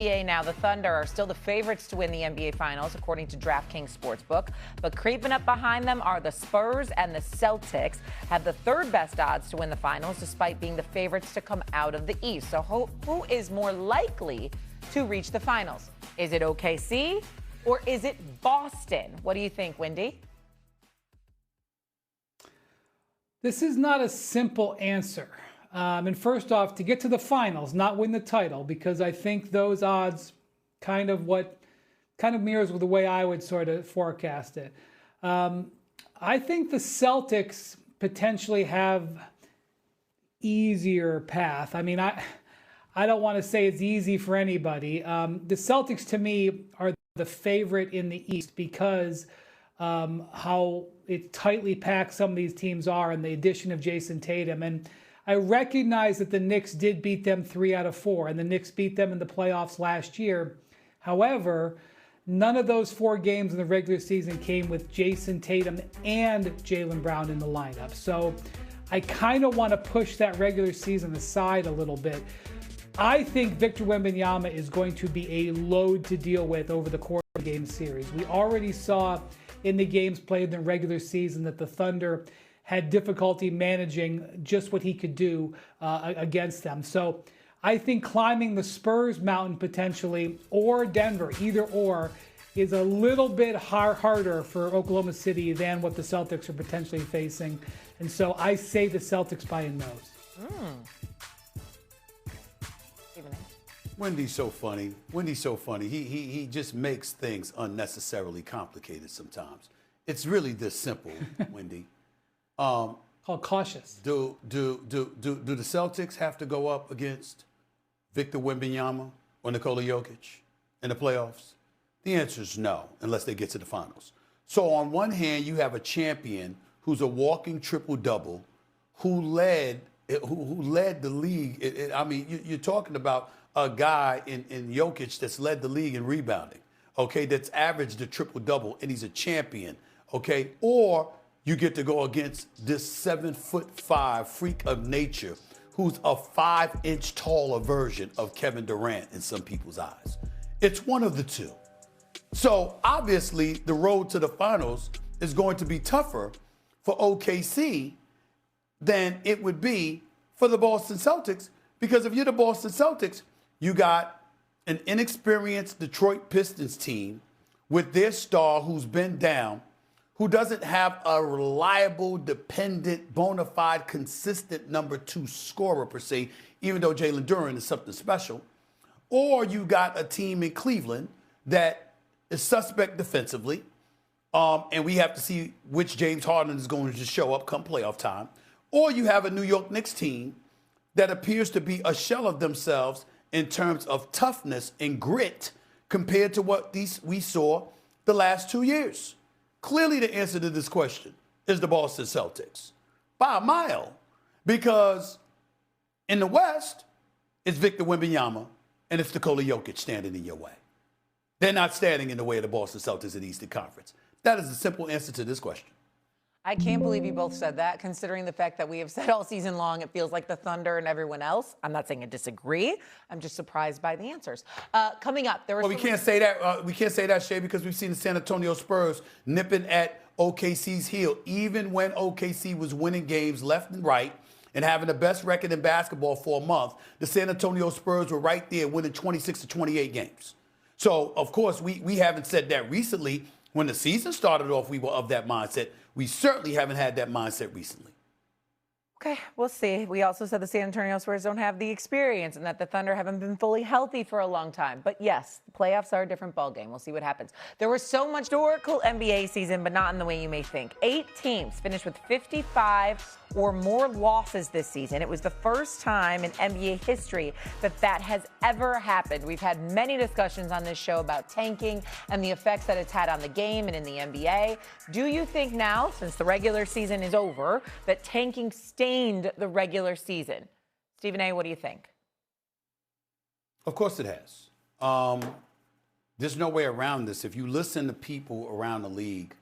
NBA now, the Thunder are still the favorites to win the NBA Finals, according to DraftKings Sportsbook. But creeping up behind them are the Spurs and the Celtics, have the third best odds to win the Finals, despite being the favorites to come out of the East. So who is more likely to reach the Finals? Is it OKC or is it Boston? What do you think, Wendy? This is not a simple answer. And first off, to get to the finals, not win the title, because I think those odds kind of mirrors with the way I would sort of forecast it. I think the Celtics potentially have easier path. I mean, I don't want to say it's easy for anybody. The Celtics, to me, are the favorite in the East because how it tightly packed some of these teams are, and the addition of Jayson Tatum. And I recognize that the Knicks did beat them 3 out of 4, and the Knicks beat them in the playoffs last year. However, none of those 4 games in the regular season came with Jayson Tatum and Jaylen Brown in the lineup. So I kind of want to push that regular season aside a little bit. I think Victor Wembanyama is going to be a load to deal with over the course of the game series. We already saw in the games played in the regular season that the Thunder had difficulty managing just what he could do against them. So I think climbing the Spurs mountain potentially, or Denver, either or, is a little bit harder for Oklahoma City than what the Celtics are potentially facing. And so I say the Celtics by a nose. Wendy's so funny. Wendy's so funny. He just makes things unnecessarily complicated sometimes. It's really this simple, Wendy. Called cautious. Do the Celtics have to go up against Victor Wembanyama or Nikola Jokic in the playoffs? The answer is no, unless they get to the finals. So on one hand, you have a champion who's a walking triple-double, who led the league. I mean, you're talking about a guy in Jokic that's led the league in rebounding, okay, that's averaged a triple-double, and he's a champion, okay? Or you get to go against this 7'5" freak of nature who's a 5-inch taller version of Kevin Durant in some people's eyes. It's one of the two. So obviously the road to the finals is going to be tougher for OKC than it would be for the Boston Celtics, because if you're the Boston Celtics, you got an inexperienced Detroit Pistons team with their star who's been down, who doesn't have a reliable, dependent, bona fide, consistent number 2 scorer per se, even though Jalen Duren is something special. Or you got a team in Cleveland that is suspect defensively, and we have to see which James Harden is going to show up come playoff time. Or you have a New York Knicks team that appears to be a shell of themselves in terms of toughness and grit compared to what we saw the last 2 years. Clearly, the answer to this question is the Boston Celtics by a mile, because in the West, it's Victor Wembanyama and it's Nikola Jokic standing in your way. They're not standing in the way of the Boston Celtics in the Eastern Conference. That is the simple answer to this question. I can't believe you both said that, considering the fact that we have said all season long it feels like the Thunder and everyone else. I'm not saying I disagree. I'm just surprised by the answers. Coming up, there was. Well, we can't say that. We can't say that, Shay, because we've seen the San Antonio Spurs nipping at OKC's heel, even when OKC was winning games left and right and having the best record in basketball for a month. The San Antonio Spurs were right there, winning 26 to 28 games. So, of course, we haven't said that recently. When the season started off, we were of that mindset. We certainly haven't had that mindset recently. Okay, we'll see. We also said the San Antonio Spurs don't have the experience and that the Thunder haven't been fully healthy for a long time. But yes, the playoffs are a different ballgame. We'll see what happens. There was so much historical NBA season, but not in the way you may think. 8 teams finished with 55 or more losses this season. It was the first time in NBA history that has ever happened. We've had many discussions on this show about tanking and the effects that it's had on the game and in the NBA. Do you think now, since the regular season is over, that tanking stained the regular season? Stephen A., what do you think? Of course it has. There's no way around this. If you listen to people around the league,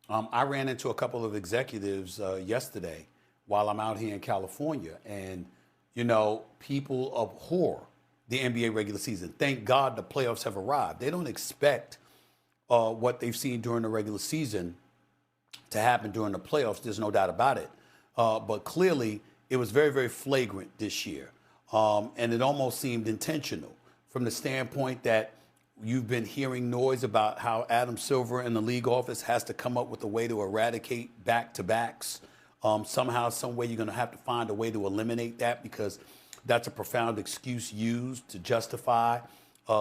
I ran into a couple of executives yesterday while I'm out here in California. And, you know, people abhor the NBA regular season. Thank God the playoffs have arrived. They don't expect what they've seen during the regular season to happen during the playoffs. There's no doubt about it. But clearly, it was very, very flagrant this year. And it almost seemed intentional from the standpoint that you've been hearing noise about how Adam Silver in the league office has to come up with a way to eradicate back-to-backs. Somehow, some way, you're going to have to find a way to eliminate that, because that's a profound excuse used to justify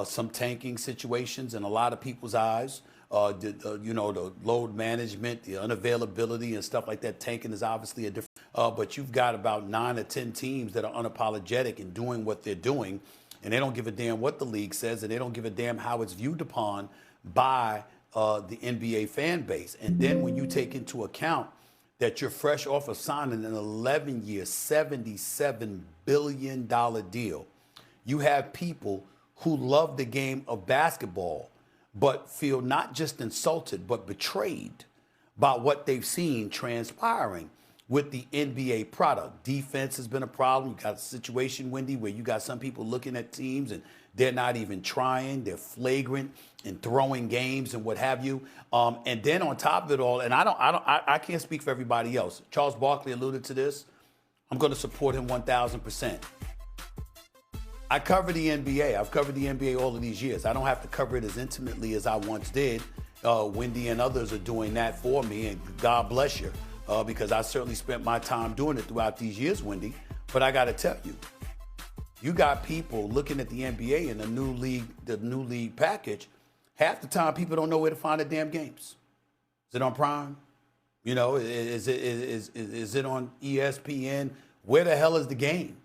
some tanking situations in a lot of people's eyes. The load management, the unavailability and stuff like that. Tanking is obviously a different, but you've got about 9 or 10 teams that are unapologetic in doing what they're doing, and they don't give a damn what the league says, and they don't give a damn how it's viewed upon by the NBA fan base. And then when you take into account that you're fresh off of signing an 11-year, $77 billion deal, you have people who love the game of basketball but feel not just insulted but betrayed by what they've seen transpiring with the NBA product. Defense has been a problem. You got a situation, Wendy, where you got some people looking at teams and they're not even trying. They're flagrant in throwing games and what have you. And then on top of it all, and I can't speak for everybody else. Charles Barkley alluded to this. I'm going to support him 1,000%. I cover the NBA. I've covered the NBA all of these years. I don't have to cover it as intimately as I once did. Wendy and others are doing that for me, and God bless you, because I certainly spent my time doing it throughout these years, Wendy. But I got to tell you, you got people looking at the NBA and the new league package. Half the time, people don't know where to find the damn games. Is it on Prime? You know, is it on ESPN? Where the hell is the game?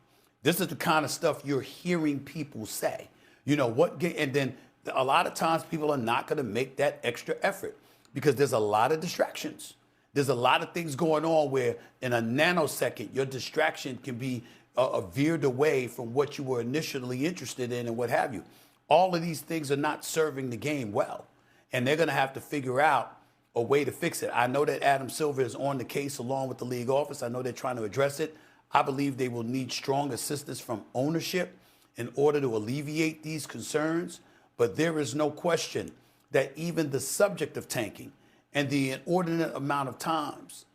This is the kind of stuff you're hearing people say. You know what? And then a lot of times people are not going to make that extra effort because there's a lot of distractions. There's a lot of things going on where in a nanosecond, your distraction can be veered away from what you were initially interested in and what have you. All of these things are not serving the game well, and they're going to have to figure out a way to fix it. I know that Adam Silver is on the case along with the league office. I know they're trying to address it. I believe they will need strong assistance from ownership in order to alleviate these concerns. But there is no question that even the subject of tanking and the inordinate amount of times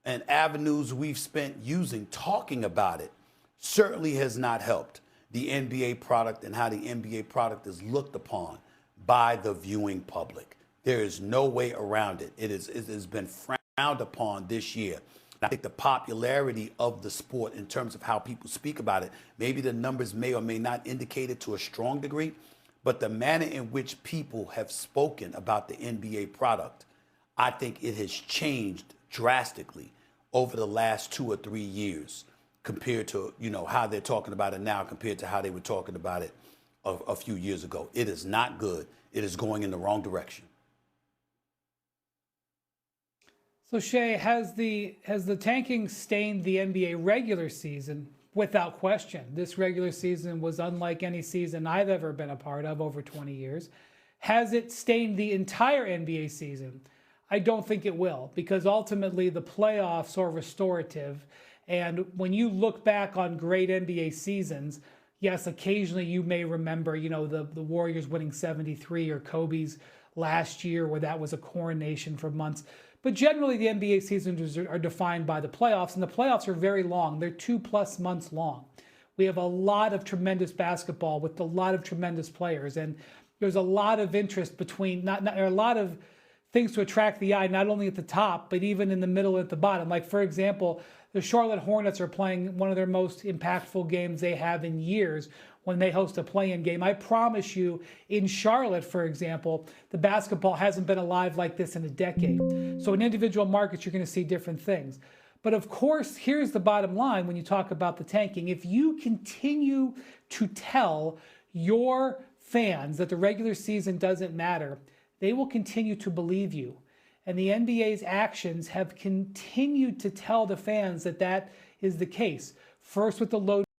and avenues we've spent talking about it certainly has not helped the NBA product and how the NBA product is looked upon by the viewing public. There is no way around it. It has been frowned upon this year. I think the popularity of the sport in terms of how people speak about it, maybe the numbers may or may not indicate it to a strong degree, but the manner in which people have spoken about the NBA product, I think it has changed drastically over the last 2 or 3 years compared to, how they're talking about it now compared to how they were talking about it a few years ago. It is not good. It is going in the wrong direction. So Shay, has the tanking stained the NBA regular season? Without question. This regular season was unlike any season I've ever been a part of over 20 years. Has it stained the entire NBA season? I don't think it will, because ultimately the playoffs are restorative. And when you look back on great NBA seasons, yes, occasionally you may remember, the Warriors winning 73 or Kobe's last year where that was a coronation for months. But generally, the NBA seasons are defined by the playoffs, and the playoffs are very long. They're 2+ months long. We have a lot of tremendous basketball with a lot of tremendous players, and there's a lot of interest between, there are a lot of things to attract the eye, not only at the top, but even in the middle and at the bottom. Like, for example, the Charlotte Hornets are playing one of their most impactful games they have in years when they host a play-in game. I promise you, in Charlotte, for example, the basketball hasn't been alive like this in a decade. So in individual markets, you're going to see different things. But of course, here's the bottom line when you talk about the tanking. If you continue to tell your fans that the regular season doesn't matter, they will continue to believe you. And the NBA's actions have continued to tell the fans that that is the case. First with the load